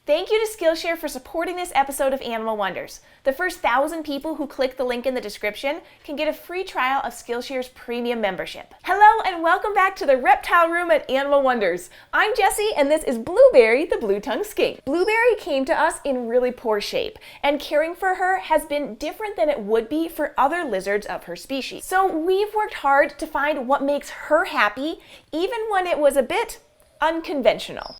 Thank you to Skillshare for supporting this episode of Animal Wonders. The first 1,000 people who click the link in the description can get a free trial of Skillshare's premium membership. Hello and welcome back to the reptile room at Animal Wonders. I'm Jessi and this is Blueberry, the blue-tongued skink. Blueberry came to us in really poor shape, and caring for her has been different than it would be for other lizards of her species. So we've worked hard to find what makes her happy, even when it was a bit unconventional.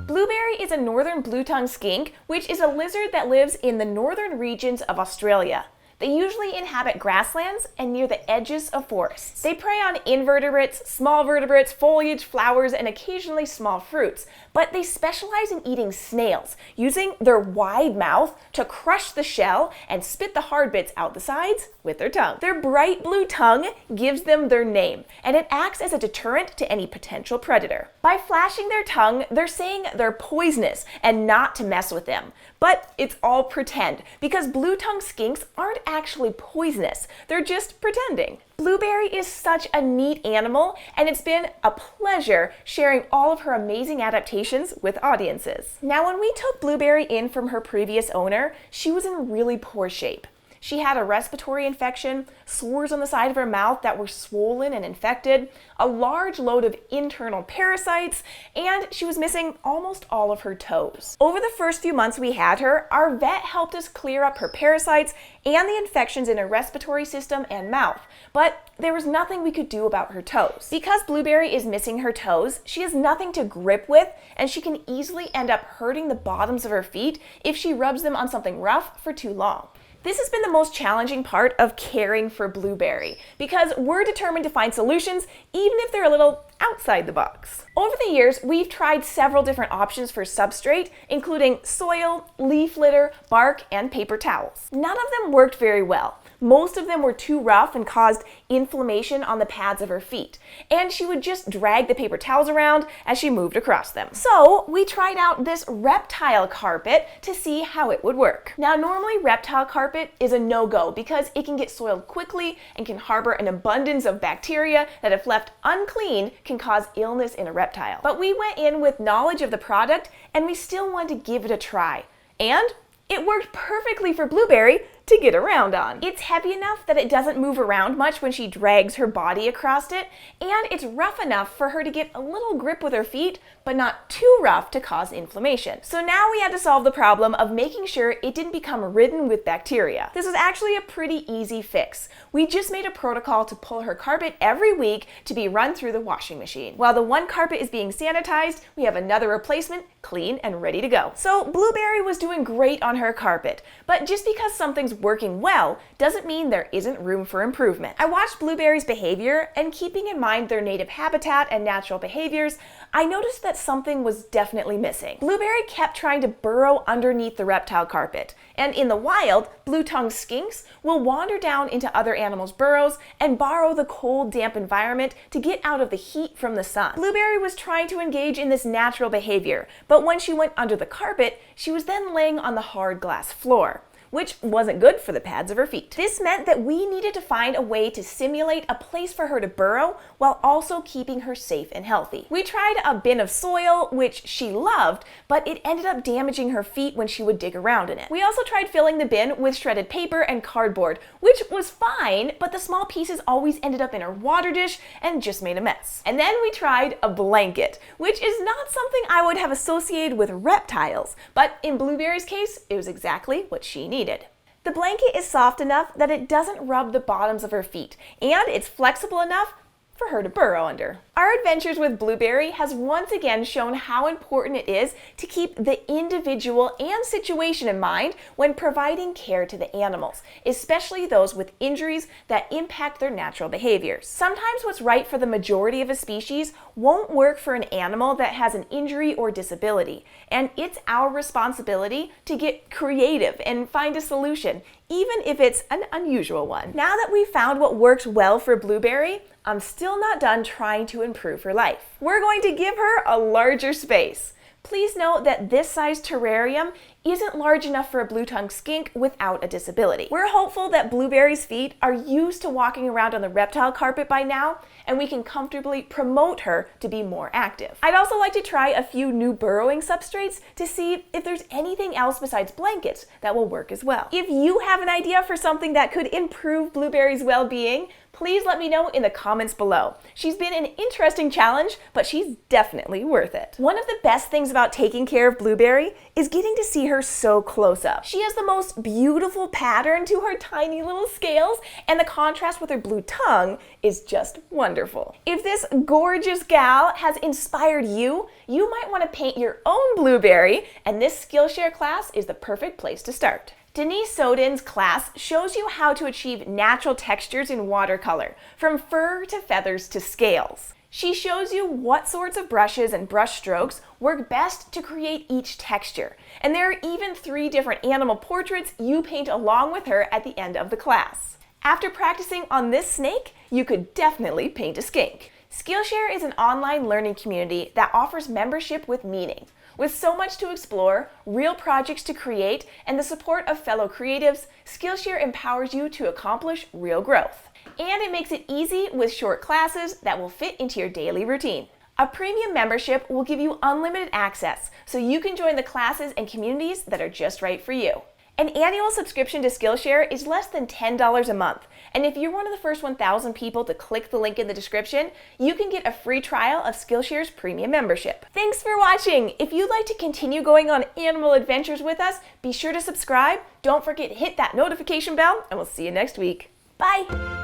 Blueberry is a northern blue-tongued skink, which is a lizard that lives in the northern regions of Australia. They usually inhabit grasslands and near the edges of forests. They prey on invertebrates, small vertebrates, foliage, flowers, and occasionally small fruits, but they specialize in eating snails, using their wide mouth to crush the shell and spit the hard bits out the sides with their tongue. Their bright blue tongue gives them their name, and it acts as a deterrent to any potential predator. By flashing their tongue, they're saying they're poisonous and not to mess with them. But it's all pretend, because blue-tongued skinks aren't actually poisonous. They're just pretending. Blueberry is such a neat animal, and it's been a pleasure sharing all of her amazing adaptations with audiences. Now, when we took Blueberry in from her previous owner, she was in really poor shape. She had a respiratory infection, sores on the side of her mouth that were swollen and infected, a large load of internal parasites, and she was missing almost all of her toes. Over the first few months we had her, our vet helped us clear up her parasites and the infections in her respiratory system and mouth, but there was nothing we could do about her toes. Because Blueberry is missing her toes, she has nothing to grip with, and she can easily end up hurting the bottoms of her feet if she rubs them on something rough for too long. This has been the most challenging part of caring for Blueberry, because we're determined to find solutions even if they're a little outside the box. Over the years, we've tried several different options for substrate, including soil, leaf litter, bark, and paper towels. None of them worked very well. Most of them were too rough and caused inflammation on the pads of her feet, and she would just drag the paper towels around as she moved across them. So we tried out this reptile carpet to see how it would work. Now, normally reptile carpet is a no-go because it can get soiled quickly and can harbor an abundance of bacteria that, if left unclean, can cause illness in a reptile. But we went in with knowledge of the product, and we still wanted to give it a try. And it worked perfectly for Blueberry to get around on. It's heavy enough that it doesn't move around much when she drags her body across it, and it's rough enough for her to get a little grip with her feet, but not too rough to cause inflammation. So now we had to solve the problem of making sure it didn't become ridden with bacteria. This was actually a pretty easy fix. We just made a protocol to pull her carpet every week to be run through the washing machine. While the one carpet is being sanitized, we have another replacement clean and ready to go. So Blueberry was doing great on her carpet, but just because something's working well doesn't mean there isn't room for improvement. I watched Blueberry's behavior, and keeping in mind their native habitat and natural behaviors, I noticed that something was definitely missing. Blueberry kept trying to burrow underneath the reptile carpet, and in the wild, blue-tongued skinks will wander down into other animals' burrows and borrow the cold, damp environment to get out of the heat from the sun. Blueberry was trying to engage in this natural behavior, but when she went under the carpet, she was then laying on the hard glass floor, which wasn't good for the pads of her feet. This meant that we needed to find a way to simulate a place for her to burrow while also keeping her safe and healthy. We tried a bin of soil, which she loved, but it ended up damaging her feet when she would dig around in it. We also tried filling the bin with shredded paper and cardboard, which was fine, but the small pieces always ended up in her water dish and just made a mess. And then we tried a blanket, which is not something I would have associated with reptiles, but in Blueberry's case, it was exactly what she needed. The blanket is soft enough that it doesn't rub the bottoms of her feet, and it's flexible enough for her to burrow under. Our adventures with Blueberry has once again shown how important it is to keep the individual and situation in mind when providing care to the animals, especially those with injuries that impact their natural behaviors. Sometimes what's right for the majority of a species won't work for an animal that has an injury or disability, and it's our responsibility to get creative and find a solution, even if it's an unusual one. Now that we've found what works well for Blueberry, I'm still not done trying to improve her life. We're going to give her a larger space. Please note that this size terrarium isn't large enough for a blue-tongued skink without a disability. We're hopeful that Blueberry's feet are used to walking around on the reptile carpet by now, and we can comfortably promote her to be more active. I'd also like to try a few new burrowing substrates to see if there's anything else besides blankets that will work as well. If you have an idea for something that could improve Blueberry's well-being, please let me know in the comments below. She's been an interesting challenge, but she's definitely worth it. One of the best things about taking care of Blueberry is getting to see her so close up. She has the most beautiful pattern to her tiny little scales, and the contrast with her blue tongue is just wonderful. If this gorgeous gal has inspired you, you might want to paint your own Blueberry, and this Skillshare class is the perfect place to start. Denise Sodin's class shows you how to achieve natural textures in watercolor, from fur to feathers to scales. She shows you what sorts of brushes and brush strokes work best to create each texture, and there are even 3 different animal portraits you paint along with her at the end of the class. After practicing on this snake, you could definitely paint a skink. Skillshare is an online learning community that offers membership with meaning. With so much to explore, real projects to create, and the support of fellow creatives, Skillshare empowers you to accomplish real growth. And it makes it easy with short classes that will fit into your daily routine. A premium membership will give you unlimited access, so you can join the classes and communities that are just right for you. An annual subscription to Skillshare is less than $10 a month, and if you're one of the first 1,000 people to click the link in the description, you can get a free trial of Skillshare's premium membership. Thanks for watching! If you'd like to continue going on animal adventures with us, be sure to subscribe, don't forget to hit that notification bell, and we'll see you next week. Bye!